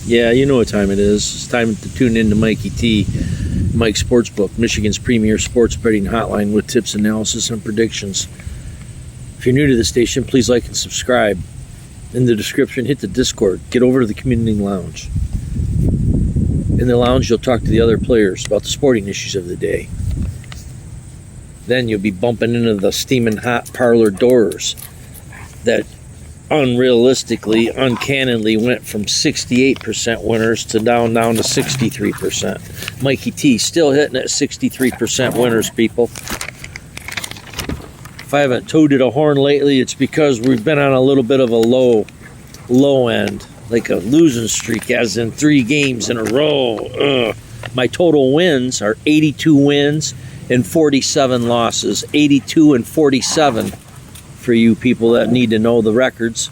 Yeah, you know what time it is. It's time to tune in to Mikey T, Mike Sportsbook, Michigan's premier sports betting hotline with tips, analysis, and predictions. If you're new to the station, please like and subscribe. In the description, hit the Discord. Get over to the community lounge. In the lounge, you'll talk to the other players about the sporting issues of the day. Then you'll be bumping into the steaming hot parlor doors that unrealistically, uncannily went from 68% winners to down to 63%. Mikey T still hitting at 63% winners, people. If I haven't tooted a horn lately, it's because we've been on a little bit of a low end, like a losing streak, as in 3 games in a row. My total wins are 82 wins and 47 losses. 82 and 47 for you people that need to know the records.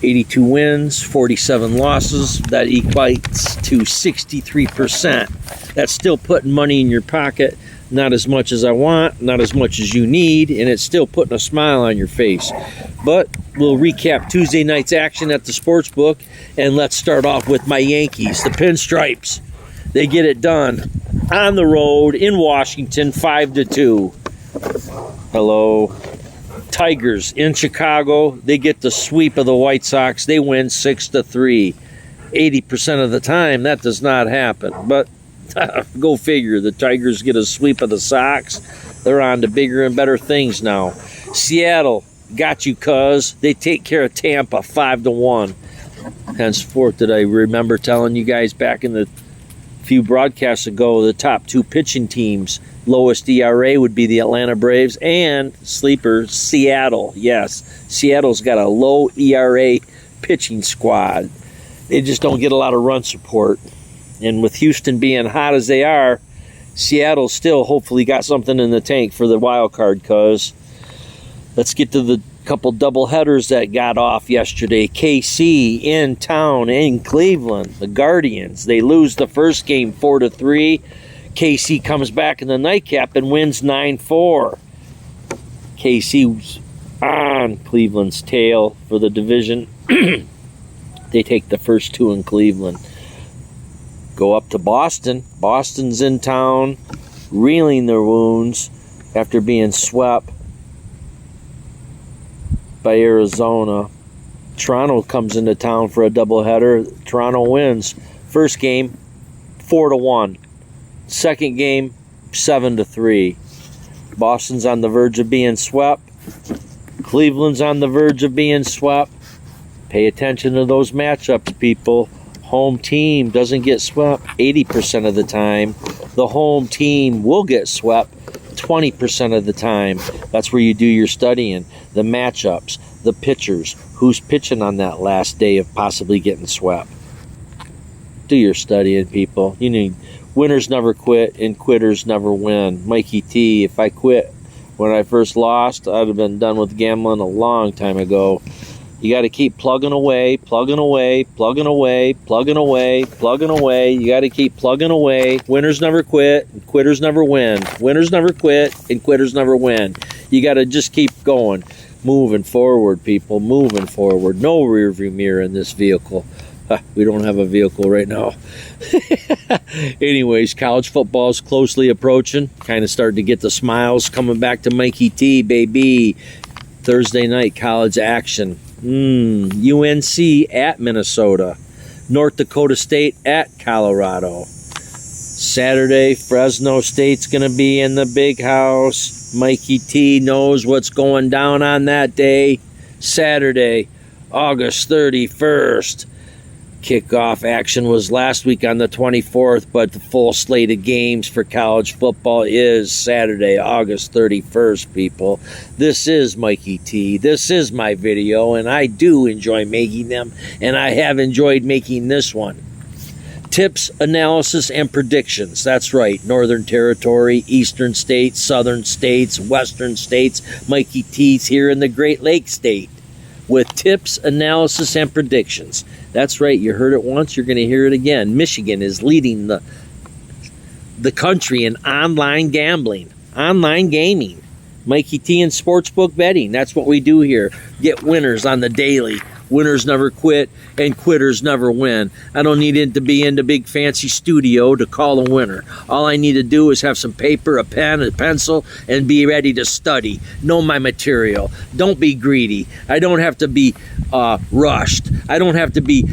82 wins, 47 losses. That equates to 63%. That's still putting money in your pocket. Not as much as I want, not as much as you need, and it's still putting a smile on your face. But we'll recap Tuesday night's action at the Sportsbook, and let's start off with my Yankees, the Pinstripes. They get it done on the road in Washington, 5-2. Hello. Tigers in Chicago, they get the sweep of the White Sox. They win 6-3. 80% of the time, that does not happen. But go figure, the Tigers get a sweep of the Sox. They're on to bigger and better things now. Seattle, got you, cuz. They take care of Tampa 5-1. Henceforth, did I remember telling you guys back in the few broadcasts ago, the top 2 pitching teams, lowest ERA would be the Atlanta Braves and sleeper Seattle. Yes, Seattle's got a low ERA pitching squad. They just don't get a lot of run support. And with Houston being hot as they are, Seattle still hopefully got something in the tank for the wild card, cuz. Let's get to the couple double headers that got off yesterday. KC in town in Cleveland. The Guardians, they lose the first game 4-3. KC comes back in the nightcap and wins 9-4. KC's on Cleveland's tail for the division. They take the first 2 in Cleveland. Go up to Boston. Boston's in town, reeling their wounds after being swept by Arizona. Toronto comes into town for a doubleheader. Toronto wins. First game, 4-1. Second game, 7-3. Boston's on the verge of being swept. Cleveland's on the verge of being swept. Pay attention to those matchups, people. Home team doesn't get swept 80% of the time. The home team will get swept 20% of the time. That's where you do your studying. The matchups, the pitchers, who's pitching on that last day of possibly getting swept. Do your studying, people. You need winners never quit and quitters never win. Mikey T, if I quit when I first lost, I'd have been done with gambling a long time ago. You got to keep plugging away, plugging away, plugging away, plugging away, plugging away. You got to keep plugging away. Winners never quit and quitters never win. Winners never quit and quitters never win. You got to just keep going. Moving forward, people. Moving forward. No rearview mirror in this vehicle. We don't have a vehicle right now. Anyways, college football is closely approaching. Kind of starting to get the smiles coming back to Mikey T, baby. Thursday night college action. UNC at Minnesota. North Dakota State at Colorado. Saturday, Fresno State's going to be in the big house. Mikey T knows what's going down on that day. Saturday, August 31st. Kickoff action was last week on the 24th, but the full slate of games for college football is Saturday, August 31st, people. This is Mikey T. This is my video, and I do enjoy making them, and I have enjoyed making this one. Tips, analysis, and predictions. That's right. Northern Territory, Eastern States, Southern States, Western States. Mikey T's here in the Great Lakes State with tips, analysis, and predictions. That's right. You heard it once. You're going to hear it again. Michigan is leading the country in online gambling, online gaming. Mikey T and Sportsbook Betting. That's what we do here. Get winners on the daily Winners never quit, and quitters never win. I don't need it to be in the big fancy studio to call a winner. All I need to do is have some paper, a pen, a pencil, and be ready to study. Know my material. Don't be greedy. I don't have to be rushed. I don't have to be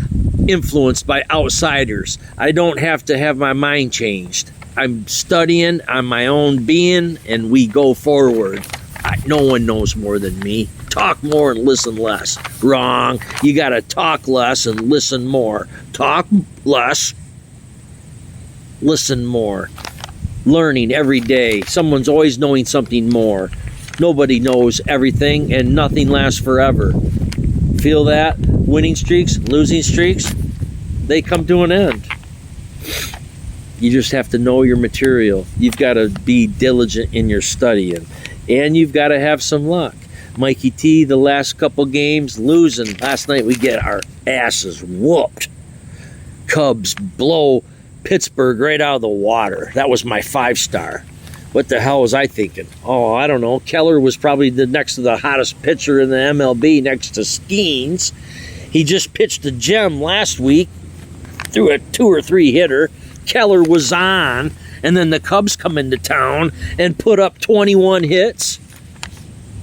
influenced by outsiders. I don't have to have my mind changed. I'm studying on my own being, and we go forward. No one knows more than me. Talk more and listen less. Wrong. You got to talk less and listen more. Talk less, listen more. Learning every day. Someone's always knowing something more. Nobody knows everything, and nothing lasts forever. Feel that? Winning streaks, losing streaks, they come to an end. You just have to know your material. You've got to be diligent in your studying. And you've got to have some luck. Mikey T, the last couple games, losing. Last night we get our asses whooped. Cubs blow Pittsburgh right out of the water. That was my 5-star. What the hell was I thinking? Oh, I don't know. Keller was probably the next to the hottest pitcher in the MLB next to Skeens. He just pitched a gem last week through a 2 or 3 hitter. Keller was on, and then the Cubs come into town and put up 21 hits.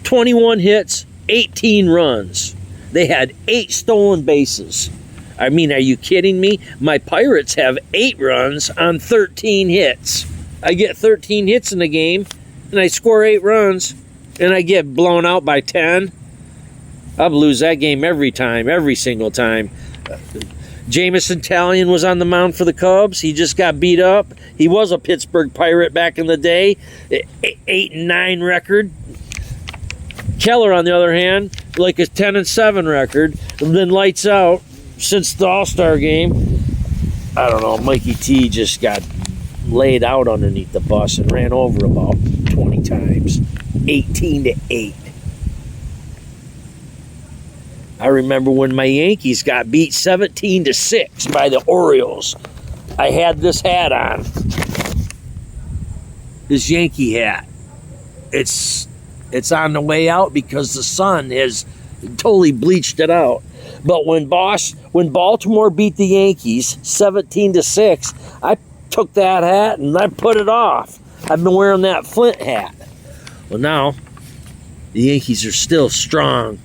21 hits, 18 runs. They had 8 stolen bases. I mean, are you kidding me? My Pirates have 8 runs on 13 hits. I get 13 hits in the game, and I score 8 runs, and I get blown out by 10. I'll lose that game every time, every single time. Jamison Talion was on the mound for the Cubs. He just got beat up. He was a Pittsburgh Pirate back in the day. 8-9 record. Keller, on the other hand, like a 10-7 record, and then lights out since the All-Star game. I don't know. Mikey T just got laid out underneath the bus and ran over about 20 times. 18-8. I remember when my Yankees got beat 17-6 by the Orioles. I had this hat on. This Yankee hat. It's on the way out because the sun has totally bleached it out. But when Baltimore beat the Yankees 17-6, I took that hat and I put it off. I've been wearing that Flint hat. Well, now the Yankees are still strong.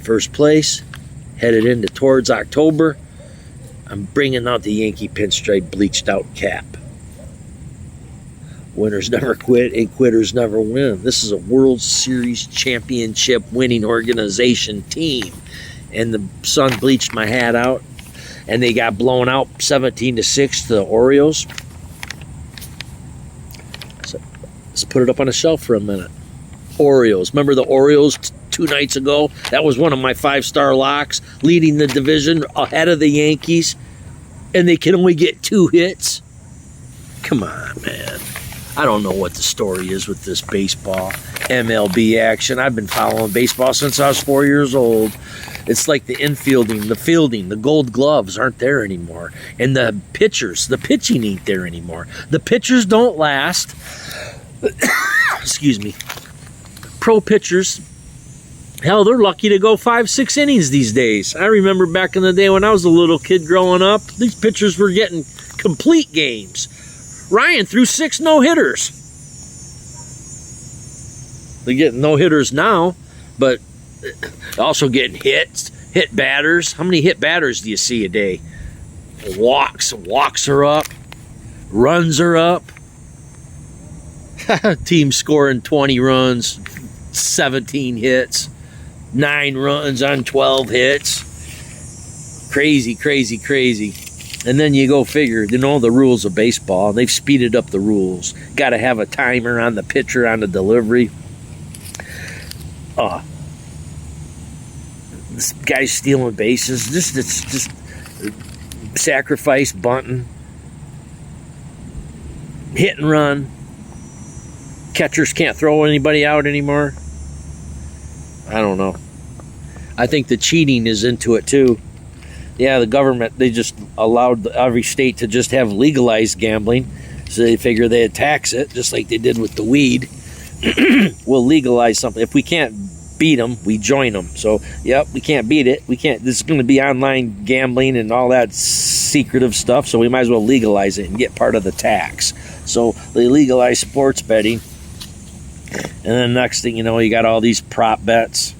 First place, headed into towards October. I'm bringing out the Yankee pinstripe bleached out cap. Winners never quit and quitters never win. This is a World Series championship winning organization team. And the sun bleached my hat out, and they got blown out 17-6 to the Orioles. So let's put it up on a shelf for a minute. Orioles. Remember the Orioles 2 nights ago? That was one of my 5-star locks, leading the division ahead of the Yankees, and they can only get 2 hits. Come on, man. I don't know what the story is with this baseball, MLB action. I've been following baseball since I was 4 years old. It's like the infielding, the fielding, the gold gloves aren't there anymore. And the pitchers, the pitching ain't there anymore. The pitchers don't last. Excuse me. Pro pitchers, hell, they're lucky to go 5-6 innings these days. I remember back in the day when I was a little kid growing up, these pitchers were getting complete games. Ryan threw 6 no-hitters. They're getting no-hitters now, but also getting hits, hit batters. How many hit batters do you see a day? Walks are up. Runs are up. Team scoring 20 runs, 17 hits, 9 runs on 12 hits. Crazy, crazy, crazy. And then you go figure, you know the rules of baseball. They've speeded up the rules. Got to have a timer on the pitcher on the delivery. This guy's stealing bases. It's just sacrifice, bunting, hit and run. Catchers can't throw anybody out anymore. I don't know. I think the cheating is into it too. Yeah, the government, they just allowed every state to just have legalized gambling. So they figure they'd tax it, just like they did with the weed. We'll legalize something. If we can't beat them, we join them. So, yep, we can't beat it. We can't. This is going to be online gambling and all that secretive stuff, so we might as well legalize it and get part of the tax. So they legalize sports betting. And then next thing you know, you got all these prop bets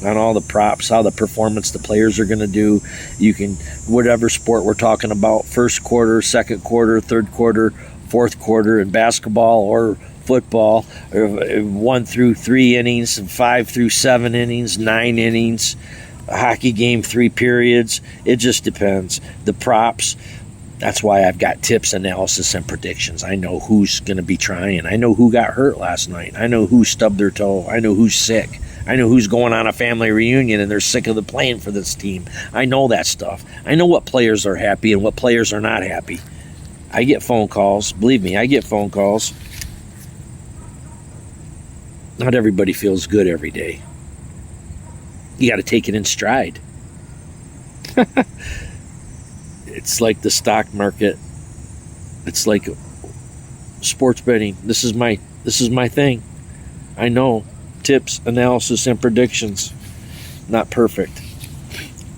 on all the props, how the performance the players are going to do. You can, whatever sport we're talking about, first quarter, second quarter, third quarter, fourth quarter in basketball or football, or 1 through 3 innings, and 5 through 7 innings, 9 innings, a hockey game, 3 periods. It just depends. The props, that's why I've got tips, analysis, and predictions. I know who's going to be trying. I know who got hurt last night. I know who stubbed their toe. I know who's sick. I know who's going on a family reunion and they're sick of the playing for this team. I know that stuff. I know what players are happy and what players are not happy. I get phone calls. Believe me, I get phone calls. Not everybody feels good every day. You got to take it in stride. It's like the stock market. It's like sports betting. This is my thing. I know. Tips, analysis, and predictions. Not perfect.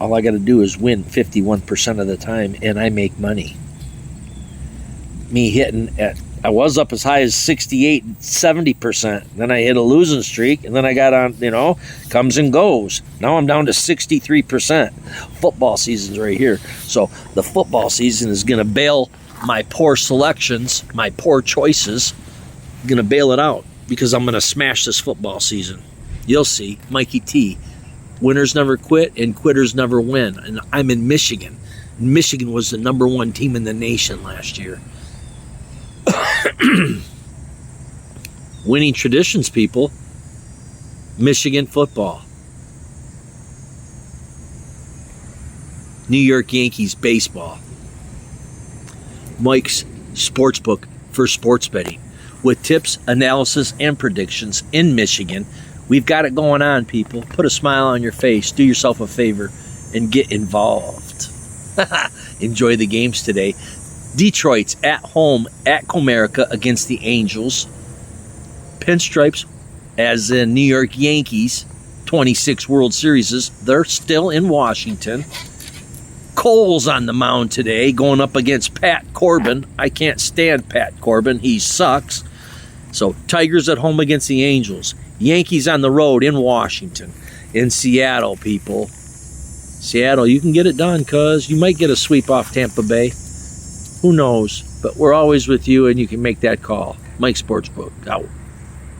All I got to do is win 51% of the time, and I make money. Me hitting at, I was up as high as 68, 70%. Then I hit a losing streak, and then I got on, comes and goes. Now I'm down to 63%. Football season's right here. So the football season is going to bail my poor selections, my poor choices, going to bail it out. Because I'm going to smash this football season. You'll see. Mikey T. Winners never quit and quitters never win. And I'm in Michigan. Michigan was the #1 team in the nation last year. Winning traditions, people. Michigan football. New York Yankees baseball. Mike's Sportsbook for sports betting. With tips, analysis, and predictions in Michigan. We've got it going on, people. Put a smile on your face. Do yourself a favor and get involved. Enjoy the games today. Detroit's at home at Comerica against the Angels. Pinstripes, as in New York Yankees, 26 World Series. They're still in Washington. Cole's on the mound today going up against Pat Corbin. I can't stand Pat Corbin. He sucks. So Tigers at home against the Angels. Yankees on the road in Washington. In Seattle, people. Seattle, you can get it done, cuz you might get a sweep off Tampa Bay. Who knows? But we're always with you, and you can make that call. Mike Sportsbook, out.